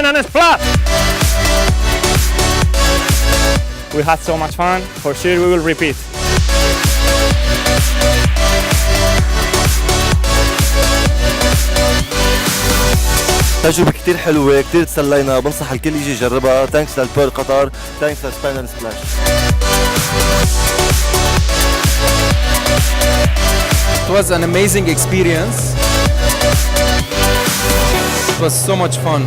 spend on a splash. We had so much fun. For sure we will repeat. تجربة كتير حلوة، كتير تسلينا، بنصح الكل يجي يجربها. ثانكس للبور قطر، ثانكس لسبين اند سبلاش. It was an amazing experience. It was so much fun.